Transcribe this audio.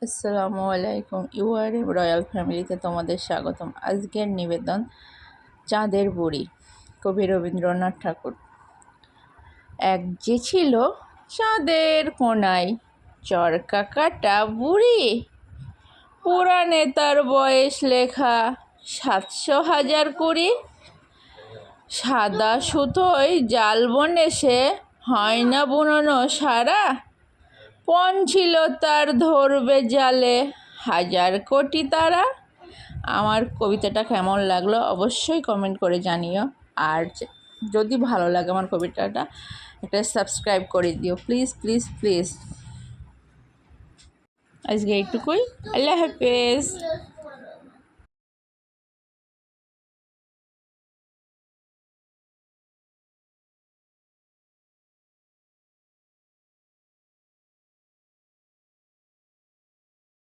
আসসালামু আলাইকুম। ইউআরএম রয়্যাল ফ্যামিলিতে তোমাদের স্বাগতম। আজকের নিবেদন চাঁদের বুড়ি, কবি রবীন্দ্রনাথ ঠাকুর। এক যে ছিল চাঁদের কোনায় চরকা কাটা বুড়ি, পুরাণে তার বয়স লেখা 700,020। সাদা সুতোয় জাল বনে সে হয় না বুননো সারা, পণ ছিল তার ধরবে জালে 1,000,000,000 তারা। আমার কবিতাটা কেমন লাগলো অবশ্যই কমেন্ট করে জানিও। আর যদি ভালো লাগে আমার কবিতাটা, একটা সাবস্ক্রাইব করে দিও প্লিজ প্লিজ প্লিজ। আজকে এইটুকুই, আল্লাহ হাফেজ।